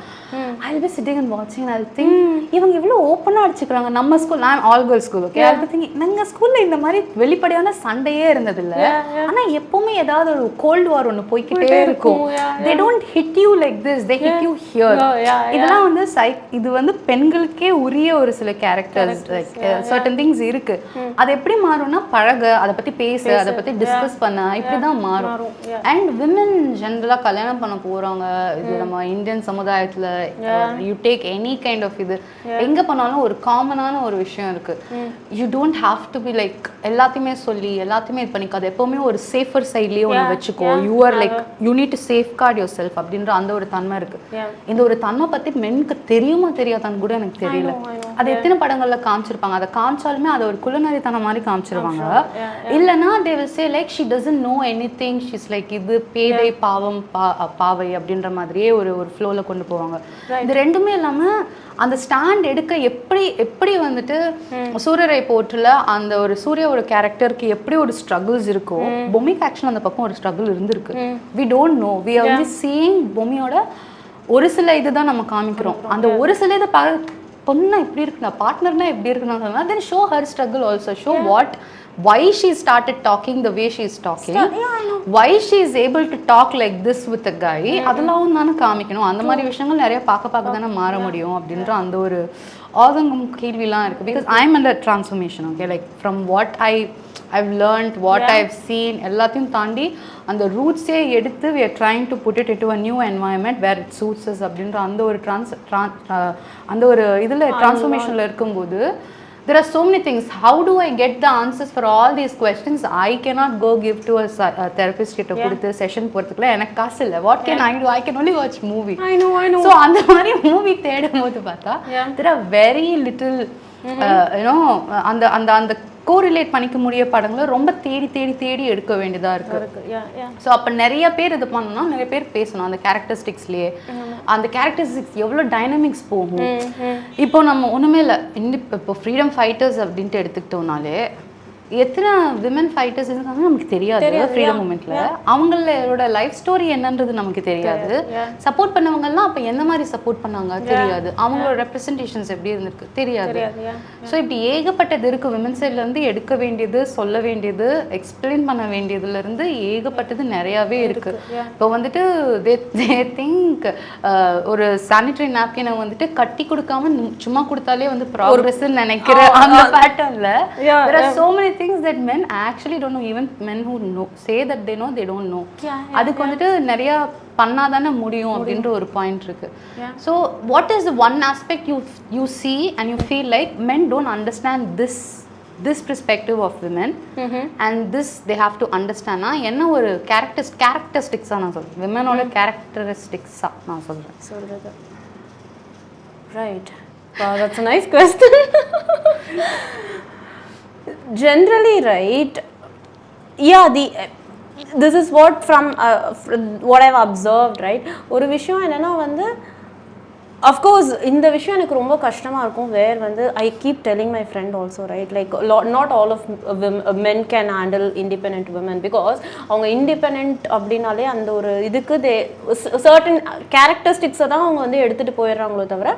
I'll be sitting and watching and I'll think இவங்க இவ்வளோ ஓப்பனாக அடிச்சுக்கிறாங்க. நம்ம ஸ்கூல், நான் all girls school, okay, I'll be thinking நாங்கள் ஸ்கூலில் இந்த மாதிரி வெளிப்படையான சண்டையே இருந்ததில்ல. ஆனா எப்பவுமே ஏதாவது ஒரு கோல்ட் வார் ஒன்று போய்கிட்டே இருக்கும். they don't hit you like this, they hit you here. இதெல்லாம் வந்து இது வந்து பெண்களுக்கே உரிய ஒரு சில கேரக்டர்ஸ், லைக் certain things இருக்கு. அது எப்படி மாறும்னா பழக, அதை பத்தி பேச, அதை பத்தி டிஸ்கஸ் பண்ண, இப்படிதான் மாறும். அண்ட் விமன் ஜென்ரலா கல்யாணம் பண்ண போறாங்க, இது நம்ம இந்தியன் சமுதாயத்துல you take any kind of இது எங்க பண்ணாலும் ஒரு காமனான ஒரு விஷயம் இருக்கு. you don't have to be like எல்லாத்தையுமே சொல்லி எல்லாத்தையுமே இது பண்ணிக்காது. எப்பவுமே ஒரு சேஃபர் சைட்லயே ஒன்று வச்சுக்கோ. You are like you need to safeguard your self அப்படின்ற அந்த ஒரு தன்மை இருக்கு. இந்த ஒரு தன்மை பத்தி மென்னுக்கு தெரியுமா தெரியாதான்னு கூட எனக்கு தெரியல. அது எத்தனை படங்கள்ல காமிச்சிருப்பாங்க. அதை காமிச்சாலுமே அதை ஒரு குலநரித்தனம் மாதிரி காமிச்சிருவாங்க. இல்லைன்னா they will say like she doesn't know anything, she's like இது பேதை பாவம் பாவை அப்படின்ற மாதிரியே ஒரு ஃப்ளோல கொண்டு போவாங்க. இது ரெண்டுமே இல்லாம அந்த ஸ்டாண்ட் எடுக்க எப்படி வந்துட்டு சூரியரை போற்றுல அந்த ஒரு சூர்யாவோட கேரக்டருக்கு எப்படி ஒரு ஸ்ட்ரகிள்ஸ் இருக்கோ, பொம்மிக்கு ஆக்சுவலாக அந்த பக்கம் ஒரு ஸ்ட்ரகிள் இருந்திருக்கு. we don't know, we are only seeing பொம்மியோட ஒரு சில இதுதான் நம்ம காமிக்கிறோம். அந்த ஒரு சில இதை பொண்ணா இப்படி இருக்குண்ணா, பார்ட்னர்னா எப்படி இருக்குன்னு சொன்னா then show her struggle also, show why she started talking the way she is talking, why she is able to talk like this with a guy. அதெல்லாம் தானே காமிக்கணும். அந்த மாதிரி விஷயங்கள் நிறைய பார்க்க தானே மாற முடியும் அப்படின்ற அந்த ஒரு ஆதங்கம் கேள்விலாம் இருக்கு. because I am under transformation, okay, like from what I've learned, what I've seen, எல்லாத்தையும் தாண்டி அந்த ரூட்ஸே எடுத்து we are trying to put it into a new environment where it suits us அப்படின்ற அந்த ஒரு அந்த ஒரு இதில் ட்ரான்ஸ்ஃபர்மேஷனில் இருக்கும்போது there are so many things. How do I get the answers for all these questions? I cannot go give to a therapist கிட்ட கொடுத்து செஷன் போகிறதுக்குள்ள எனக்கு காசு இல்லை. What can I do? I can only watch movie. I know. So அந்த மாதிரி மூவி தேடும் போது பார்த்தா there are very little அந்த அந்த அந்த கோரிலேட் பண்ணிக்க முடிய படங்களை ரொம்ப தேடி எடுக்க வேண்டியதாக இருக்கு. ஸோ அப்போ நிறைய பேர் இது பண்ணணும்னா நிறைய பேர் பேசணும் அந்த கேரக்டரிஸ்டிக்ஸ்லேயே. அந்த கேரக்டரிஸ்டிக்ஸ் எவ்வளோ டைனமிக்ஸ் போகும். இப்போ நம்ம ஒன்றுமே இல்லை, இப்போ ஃப்ரீடம் ஃபைட்டர்ஸ் அப்படின்ட்டு எடுத்துக்கிட்டோம்னாலே எத்தனை விமன் ஃபைட்டர்ஸ் இருக்காங்க நமக்கு தெரியாது. ஃப்ரீடம் மூமெண்ட்ல அவங்களோட லைஃப் ஸ்டோரி என்னன்றது நமக்கு தெரியாது. சப்போர்ட் பண்ணவங்கலாம் அப்போ எந்த மாதிரி சப்போர்ட் பண்ணாங்க தெரியாது. அவங்களோட ரெப்ரசன்டேஷன்ஸ் எப்படி இருந்திருக்கு தெரியாது. ஸோ இப்படி ஏகப்பட்டது இருக்கு. விமன் சைட்லேருந்து எடுக்க வேண்டியது, சொல்ல வேண்டியது, எக்ஸ்பிளைன் பண்ண வேண்டியதுலேருந்து ஏகப்பட்டது நிறையாவே இருக்கு. இப்போ வந்துட்டு தே திங்க் ஒரு சானிட்டரி நாப்கினை வந்துட்டு கட்டி கொடுக்காம சும்மா கொடுத்தாலே வந்து ப்ராக்ரஸ்ன்னு நினைக்கிற அந்த பேட்டர்ன்ல there are so many things that men actually don't know. Even men who say that they know, they don't know. அதுக்கு வந்துட்டு நிறைய பண்ணாதானே முடியும் அப்படின்ற ஒரு பாயிண்ட் இருக்கு. So what is the one aspect you see and you feel like men don't understand this perspective of women and this they have to understand? என்ன ஒரு characteristics நான் சொல்றேன், விமனோட characteristics நான் சொல்றேன். Right. Wow, that's a nice question. Generally, right? Yeah, this is what from what I've observed, right? ஒரு விஷயம் என்னன்னா வந்து அஃப்கோர்ஸ் இந்த விஷயம் எனக்கு ரொம்ப கஷ்டமாக இருக்கும். வேர் வந்து I keep telling my friend also, right? Like not all of men can handle independent women. Because அவங்க இண்டிபெண்ட் அப்படின்னாலே அந்த ஒரு இதுக்கு சர்டன் கேரக்டரிஸ்டிக்ஸை தான் அவங்க வந்து எடுத்துகிட்டு போயிடுறாங்களோ தவிர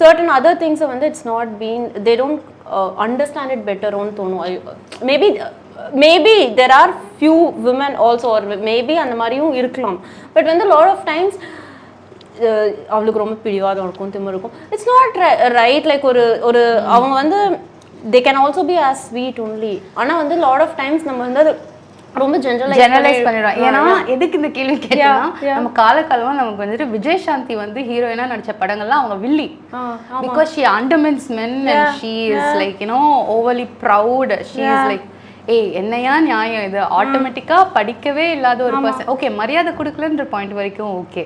certain other things வந்து it's not been, they don't understand it better on தோணும். Maybe there are few women also, or maybe அந்த மாதிரியும் இருக்கலாம். பட் வந்து lot of times அவளுக்கு ரொம்ப பிடிவாதம் இருக்கும், திமிரு இருக்கும். It's not right. லைக் ஒரு அவங்க வந்து they can also be as sweet only. ஆனால் வந்து lot of times நம்ம வந்து ரொம்ப ஜெனரலைஸ் பண்ணிடுறோம். ஏன்னா எதுக்கு இந்த கேள்வி கேட்டோம்னா, நம்ம காலகாலமா நமக்கு வந்துட்டு விஜய் சாந்தி வந்து ஹீரோயினா நடிச்ச படங்கள்லாம் அவங்க வில்லி. Because she undermines men and she is like overly proud. She is like ஏய் என்னையா நியாயம் இது, ஆட்டோமேட்டிக்கா படிக்கவே இல்லாத ஒரு பர்சன். ஓகே, மரியாதை கொடுக்கலன்ற பாயிண்ட் வரைக்கும் okay.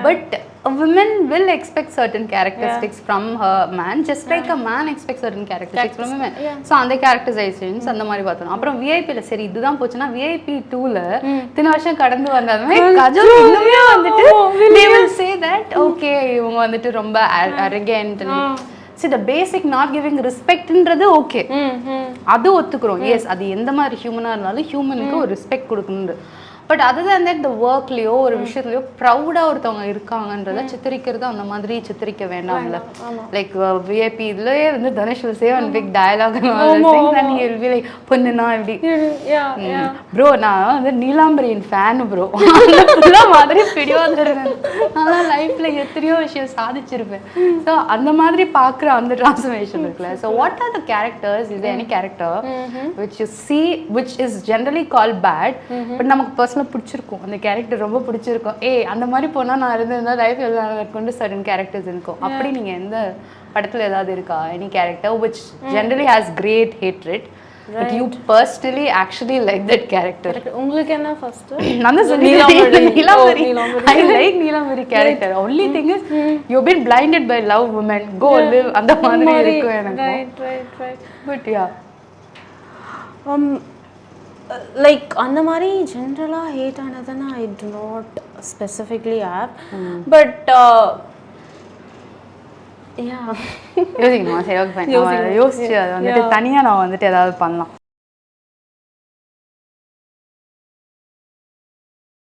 But women will expect certain characteristics from her man, just like a man expects certain characteristics from women. So அந்த characterizations அந்த மாதிரி பார்த்தோம். அப்புறம் விஐபில சரி இதுதான் போச்சுன்னா விஐபி 2ல இத்தனை வருஷம் கடந்து வந்தாலுமே கஜல் இன்னுமே வந்துட்டு they will say that okay இவங்க வந்துட்டு ரொம்ப arrogant. See the basic not giving respect ன்றது ஓகே, அது ஒத்துக்கிறோம். எஸ், அது எந்த மாதிரி ஹியூமனா இருந்தாலும் ஹியூமனுக்கு ஒரு ரெஸ்பெக்ட் கொடுக்கணும். பட் அதர் தேன் தட் இந்த ஒர்க்லயோ ஒரு விஷயத்துலயோ ப்ரௌடா ஒருத்தவங்க இருக்காங்கன்றத சித்தரிக்கிறது அந்த மாதிரி சித்தரிக்க வேண்டாம்ல. லைக் விஐபி இதுலயே வந்து Dhanush will say one big dialogue and all those things and he will be like பொண்ணுனா இப்படி. ப்ரோ நான் வந்து நீலாம்பரியின் ஃபேன் ப்ரோ. அந்த மாதிரி பிடிவாத இருந்தேன். நான் லைஃப்ல எத்தனையோ விஷயம் சாதிச்சிருப்பேன். ஸோ அந்த மாதிரி பார்க்குற அந்த டிரான்ஸ்ஃபர்மேஷன் இருக்குல்ல. So what are the characters? Is any character which you see which is generally called bad but நமக்கு பிடிச்சிருக்கும், அந்த கேரக்டர் ரொம்ப பிடிச்சிருக்கும், அந்த மாதிரி போனால் நான் இருந்திருந்தா லைஃப் எல்லாம் கொண்டு சர்டன் கேரக்டர்ஸ் இருக்கும். அப்படி நீங்கள் எந்த படத்தில் ஏதாவது இருக்கா any character which generally has great hatred but you personally actually like that character? உங்களுக்கு என்ன ஃபர்ஸ்ட்? நான் தான் சொன்னேன் Neelambari. I like Neelambari character. Only thing is you've been blinded by love women, go live அந்த மாதிரி இருக்கும் எனக்கு. Right. But yeah, லைக் அந்த மாதிரி ஜென்ரலாக ஹேட் ஆனதுன்னா I do not specifically have. But யோசிக்கணுமா? சரி, ஓகே, யோசிச்சு அதை வந்துட்டு தனியாக நான் வந்துட்டு ஏதாவது பண்ணலாம்.